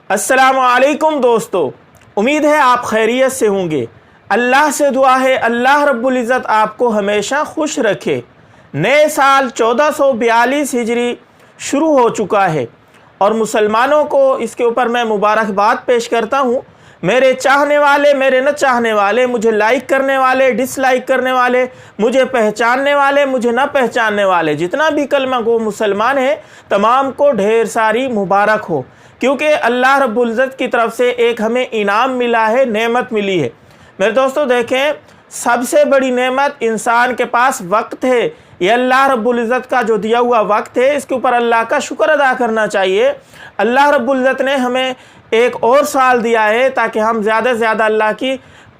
अस्सलामु अलैकुम दोस्तों, उम्मीद है आप खैरियत से होंगे। अल्लाह से दुआ है अल्लाह रब्बुल इज़्ज़त आपको हमेशा खुश रखे। नए साल 1442 हिजरी शुरू हो चुका है और मुसलमानों को इसके ऊपर मैं मुबारकबाद पेश करता हूँ। मेरे चाहने वाले, मेरे न चाहने वाले, मुझे लाइक करने वाले, डिसलाइक करने वाले, मुझे पहचानने वाले, मुझे न पहचानने वाले, जितना भी कलमा गो मुसलमान है तमाम को ढेर सारी मुबारक हो, क्योंकि अल्लाह रब्बुल इज़्ज़त की तरफ से एक हमें इनाम मिला है, नेमत मिली है। मेरे दोस्तों देखें, सबसे बड़ी नेमत इंसान के पास वक्त है। ये अल्लाह रब्बुल इज़्ज़त का जो दिया हुआ वक्त है, इसके ऊपर अल्लाह का शुक्र अदा करना चाहिए। अल्लाह रब्बुल इज़्ज़त ने हमें एक और साल दिया है ताकि हम ज़्यादा से ज़्यादा अल्लाह की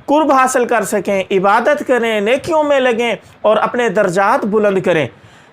कुर्ब हासिल कर सकें, इबादत करें, नेकियों में लगें और अपने दर्जात बुलंद करें।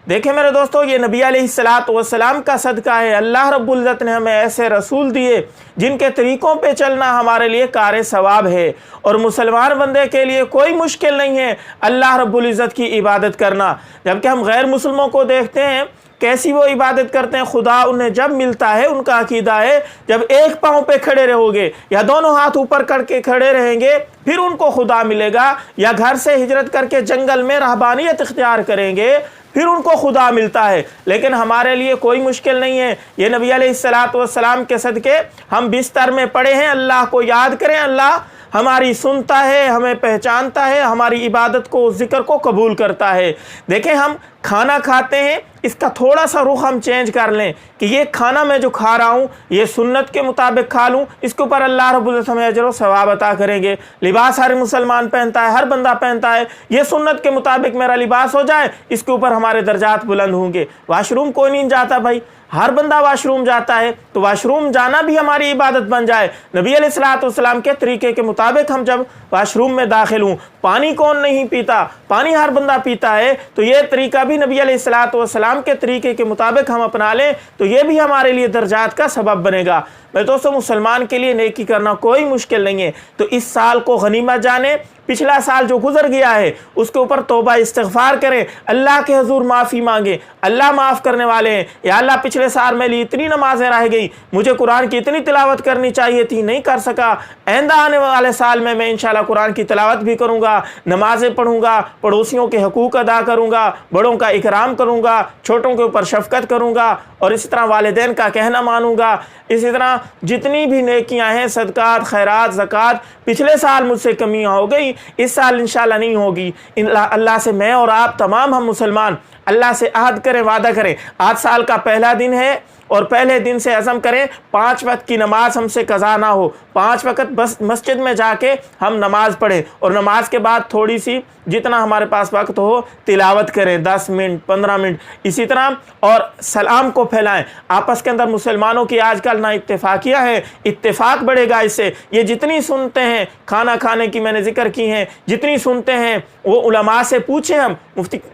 देखें मेरे दोस्तों, ये नबी अलैहिस्सलातु वस्सलाम का सदका है। अल्लाह रब्बुल इज़्ज़त ने हमें ऐसे रसूल दिए जिनके तरीक़ों पे चलना हमारे लिए कार सवाब है और मुसलमान बंदे के लिए कोई मुश्किल नहीं है अल्लाह रब्बुल इज़्ज़त की इबादत करना। जबकि हम गैर मुसलमों को देखते हैं कैसी वो इबादत करते हैं। खुदा उन्हें जब मिलता है, उनका अकीदा है जब एक पाँव पे खड़े रहोगे या दोनों हाथ ऊपर करके खड़े रहेंगे फिर उनको खुदा मिलेगा, या घर से हिजरत करके जंगल में रहबानियत इख्तियार करेंगे फिर उनको खुदा मिलता है। लेकिन हमारे लिए कोई मुश्किल नहीं है। ये नबी अलैहिस्सलातु वस्सलाम के सदके हम बिस्तर में पड़े हैं, अल्लाह को याद करें। अल्लाह हमारी सुनता है, हमें पहचानता है, हमारी इबादत को, ज़िक्र को कबूल करता है। देखें, हम खाना खाते हैं, इसका थोड़ा सा रुख हम चेंज कर लें कि ये खाना मैं जो खा रहा हूँ ये सुन्नत के मुताबिक खा लूँ, इसके ऊपर अल्लाह रब्बुल इज़्ज़त हमें अजर व सवाब अता करेंगे। लिबास हर मुसलमान पहनता है, हर बंदा पहनता है, ये सुन्नत के मुताबिक मेरा लिबास हो जाए, इसके ऊपर हमारे दर्जात बुलंद होंगे। वाशरूम कोई नहीं जाता भाई, हर बंदा वाशरूम जाता है, तो वाशरूम जाना भी हमारी इबादत बन जाए। नबी अलैहिस्सलातु वस्सलाम के तरीके के मुताबिक हम जब वाशरूम में दाखिल हूँ, पानी कौन नहीं पीता, पानी हर बंदा पीता है, तो ये तरीका भी नबी अलैहिस्सलातु वस्सलाम के तरीके के मुताबिक हम अपना लें तो ये भी हमारे लिए दर्जात का सबब बनेगा। मैं दोस्तों, मुसलमान के लिए नेकी करना कोई मुश्किल नहीं है। तो इस साल को गनीमत जाने, पिछला साल जो गुजर गया है उसके ऊपर तौबा इस्तिग़फ़ार करें, अल्लाह के हुज़ूर माफ़ी मांगे। अल्लाह माफ़ करने वाले हैं। या अल्लाह, पिछले साल मेरी इतनी नमाज़ें रह गई, मुझे कुरान की इतनी तिलावत करनी चाहिए थी, नहीं कर सका। आइंदा आने वाले साल में मैं इंशाअल्लाह कुरान की तिलावत भी करूँगा, नमाज़ें पढ़ूँगा, पड़ोसियों के हकूक़ अदा करूँगा, बड़ों का इकराम करूँगा, छोटों के ऊपर शफ़क़त करूँगा और इसी तरह वालिदैन का कहना मानूँगा। इसी तरह जितनी भी नेकियां हैं, सदक़ात, खैरात, ज़कात, पिछले साल मुझसे कमियां हो गई, इस साल इंशाअल्लाह नहीं होगी। अल्लाह से मैं और आप तमाम हम मुसलमान अल्लाह से अहद करें, वादा करें। आज साल का पहला दिन है और पहले दिन से अज़म करें 5 वक्त की नमाज हमसे कज़ा ना हो। 5 वक्त बस मस्जिद में जाके हम नमाज पढ़ें और नमाज के बाद थोड़ी सी जितना हमारे पास वक्त हो तिलावत करें, 10 मिनट 15 मिनट इसी तरह, और सलाम को फैलाएं। आपस के अंदर मुसलमानों की आजकल ना इत्तेफाकियाँ हैं, इत्तेफाक बढ़ेगा इससे। ये जितनी सुनते हैं, खाना खाने की मैंने जिक्र की हैं, जितनी सुनते हैं वो उलमा से पूछें, हम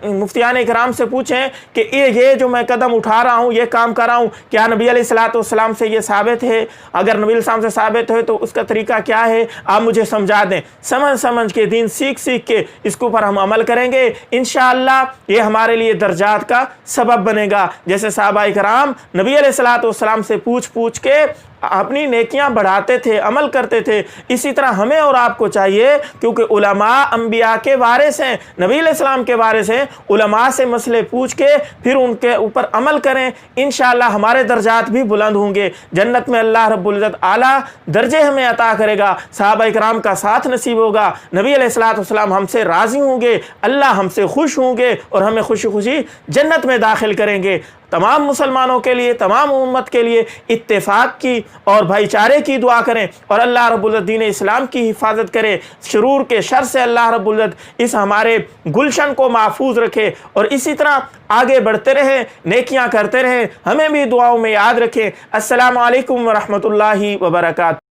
मुफ्तियान इकराम से पूछें कि ये जो मैं कदम उठा रहा हूँ, ये काम कर रहा हूँ, क्या नबी अलैहिस्सलातु वस्सलाम से ये साबित है? अगर नबी अलैहिस्सलाम से साबित है तो उसका तरीका क्या है, आप मुझे समझा दें। समझ के, दीन सीख के इसके ऊपर हम अमल करेंगे, इंशाअल्लाह ये हमारे लिए दर्जात का सबब बनेगा। जैसे सहाबा इकराम नबी अलैहिस्सलातु वस्सलाम से पूछ के अपनी नेकियां बढ़ाते थे, अमल करते थे, इसी तरह हमें और आपको चाहिए, क्योंकि उलमा अंबिया के वारिस हैं, नबी अलैहिस्सलाम के वारिस हैं। उलमा से मसले पूछ के फिर उनके ऊपर अमल करें, इंशाअल्लाह हमारे दर्जात भी बुलंद होंगे। जन्नत में अल्लाह रब्बुल इज़्ज़त आला दर्जे हमें अता करेगा, सहाबा इकराम का साथ नसीब होगा, नबी अलैहिस्सलातु वस्सलाम हमसे राज़ी होंगे, अल्लाह हमसे खुश होंगे और हमें खुशी खुशी जन्नत में दाखिल करेंगे। तमाम मुसलमानों के लिए, तमाम उम्मत के लिए इत्तेफाक की और भाईचारे की दुआ करें और अल्लाह रब्बुल इज़्ज़त दीन इस्लाम की हिफाजत करे। शुरूर के शर से अल्लाह रब्बुल इज़्ज़त इस हमारे गुलशन को महफूज रखे और इसी तरह आगे बढ़ते रहें, नेकियां करते रहें, हमें भी दुआओं में याद रखें। अस्सलामु अलैकुम व रहमतुल्लाहि व बरकातहू।